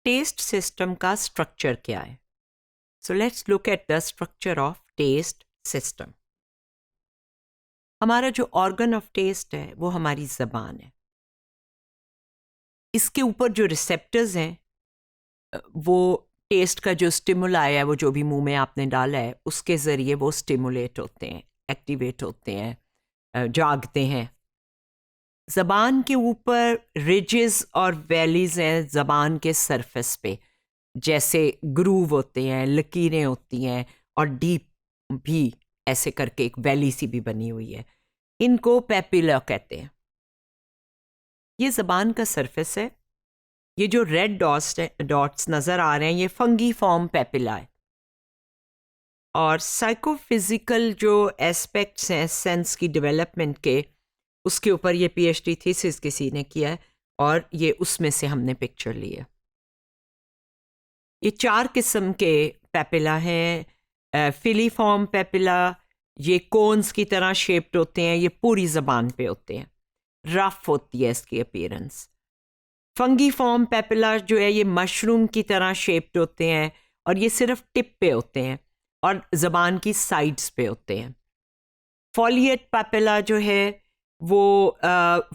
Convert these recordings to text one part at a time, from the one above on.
Test system का structure क्या है? So let's look at the structure of taste system. हमारा जो ऑर्गन ऑफ टेस्ट है वो हमारी ज़बान है. इसके ऊपर जो रिसेप्टर्स हैं वो टेस्ट का जो स्टिमुलाई है, वो जो भी मुंह में आपने डाला है उसके ज़रिए वो स्टिमुलेट होते हैं, एक्टिवेट होते हैं, जागते हैं. ज़बान के ऊपर रिजेस और वैलीज़ हैं ज़बान के सरफेस पे, जैसे ग्रूव होते हैं, लकीरें होती हैं और डीप भी ऐसे करके एक वैली सी भी बनी हुई है. इनको पेपिला कहते हैं. ये ज़बान का सरफेस है. ये जो रेड डॉट्स नज़र आ रहे हैं ये फंगी फॉर्म पेपिला है. और साइकोफिज़िकल जो एस्पेक्ट्स हैं सेंस की डेवलपमेंट के, उसके ऊपर ये पीएचडी थीसिस किसी ने किया है और ये उसमें से हमने पिक्चर ली है. ये 4 किस्म के पेपिला हैं. फिलीफॉर्म पेपिला, ये कोन्स की तरह शेप्ड होते हैं, ये पूरी ज़बान पे होते हैं, रफ होती है इसकी अपीयरेंस. फंगी फॉर्म पेपिला जो है ये मशरूम की तरह शेप्ड होते हैं और ये सिर्फ टिप पे होते हैं और ज़बान की साइड्स पे होते हैं. फॉलिएट पेपिला जो है वो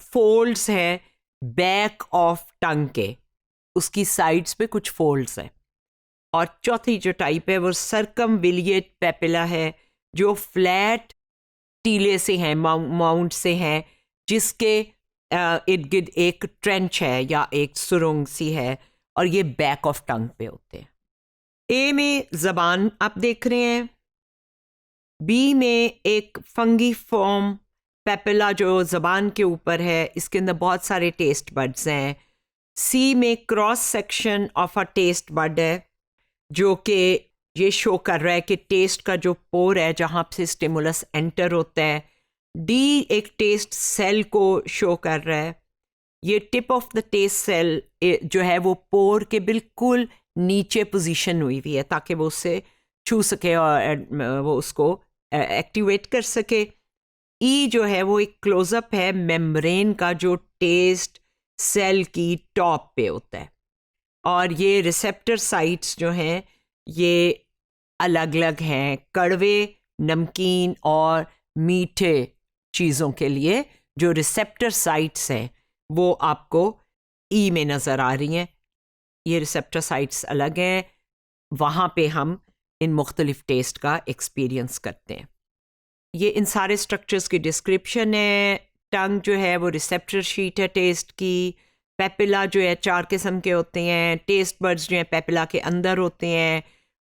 फोल्ड्स हैं बैक ऑफ टंग के, उसकी साइड्स पे कुछ फोल्ड्स हैं. और चौथी जो टाइप है वो सर्कमविलिएट पेपिला है, जो फ्लैट टीले से हैं, माउंट से हैं, जिसके इर्द गिर्द एक ट्रेंच है या एक सुरंग सी है और ये बैक ऑफ टंग पे होते हैं. ए में ज़बान आप देख रहे हैं. बी में एक फंगी फॉर्म पेपिला जो ज़बान के ऊपर है, इसके अंदर बहुत सारे टेस्ट बड्स हैं. सी में cross section of a taste bud है जो कि ये शो कर रहा है कि टेस्ट का जो पोर है जहाँ से स्टिमुलस एंटर होता है. डी एक टेस्ट सेल को शो कर रहा है. ये tip of the taste cell जो है वो पोर के बिल्कुल नीचे पोजीशन हुई हुई है ताकि वो उससे छू सके और वो उसको एक्टिवेट कर सके. ई जो है वो एक क्लोजअप है मेम्ब्रेन का जो टेस्ट सेल की टॉप पे होता है. और ये रिसेप्टर साइट्स जो हैं ये अलग अलग हैं, कड़वे, नमकीन और मीठे चीज़ों के लिए जो रिसेप्टर साइट्स हैं वो आपको ई में नज़र आ रही हैं. ये रिसेप्टर साइट्स अलग हैं, वहाँ पे हम इन मुख्तलिफ टेस्ट का एक्सपीरियंस करते हैं. ये इन सारे स्ट्रक्चर्स की डिस्क्रिप्शन है. टंग जो है वो रिसेप्टर शीट है टेस्ट की. पेपिला जो है 4 किस्म के होते हैं. टेस्ट बर्ड्स जो है पेपिला के अंदर होते हैं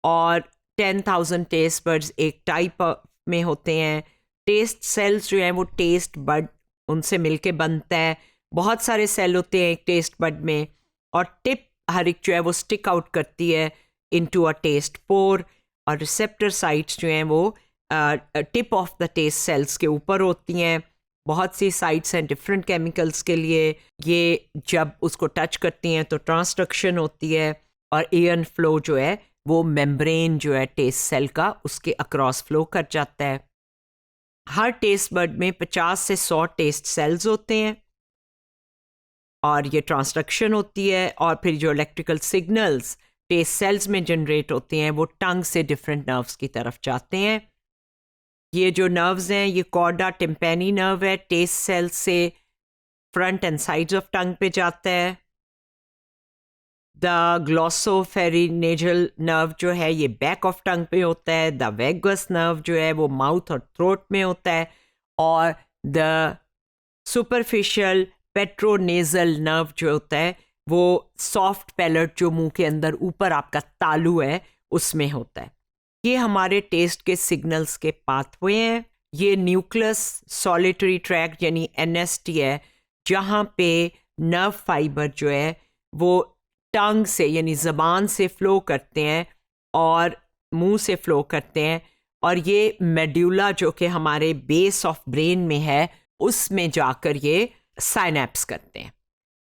और 10,000 टेस्ट बर्ड्स एक टाइप में होते हैं. टेस्ट सेल्स जो हैं वो टेस्ट बड उनसे मिलके बनता है. बहुत सारे सेल होते हैं एक टेस्ट बड में और टिप हर एक जो है वो स्टिक आउट करती है इनटू अ टेस्ट पोर. और रिसेप्टर साइट्स जो हैं वो tip of the taste cells के ऊपर होती हैं. बहुत सी साइट्स हैं डिफरेंट केमिकल्स के लिए. ये जब उसको टच करती हैं तो ट्रांसडक्शन होती है और एयर फ्लो जो है वो मेम्ब्रेन जो है टेस्ट सेल का उसके अक्रॉस फ्लो कर जाता है. हर टेस्ट बड में 50 से 100 टेस्ट सेल्स होते हैं और ये ट्रांसडक्शन होती है और फिर जो इलेक्ट्रिकल सिग्नल्स टेस्ट सेल्स में जनरेट होते हैं वो टंग से डिफरेंट नर्व्स की तरफ जाते हैं. ये जो नर्व्स हैं ये कॉर्डा टिम्पैनी नर्व है, टेस्ट सेल से front end sides of tongue पे जाता है. द ग्लॉसोफेरिनेजल नर्व जो है ये बैक ऑफ टंग पे होता है. द वेगस नर्व जो है वो माउथ और थ्रोट में होता है. और द सुपरफिशियल पेट्रोनेजल नर्व जो होता है वो सॉफ्ट पैलेट जो मुंह के अंदर ऊपर आपका तालू है उसमें होता है. ये हमारे टेस्ट के सिग्नल्स के पाथवे हैं. ये न्यूक्लियस सॉलिटरी ट्रैक्ट यानी एनएसटी है जहाँ पे नर्व फाइबर जो है वो टंग से यानी ज़बान से फ़्लो करते हैं और मुंह से फ़्लो करते हैं. और ये मेड्यूला जो कि हमारे बेस ऑफ ब्रेन में है उसमें जाकर ये साइनेप्स करते हैं.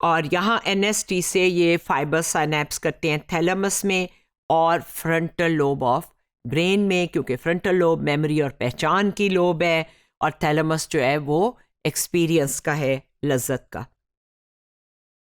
और यहाँ एनएसटी से ये फाइबर साइनेप्स करते हैं थैलेमस में और फ्रंटल लोब ऑफ ब्रेन में, क्योंकि फ्रंटल लोब मेमोरी और पहचान की लोब है और थैलेमस जो है वो एक्सपीरियंस का है, लज्जत का.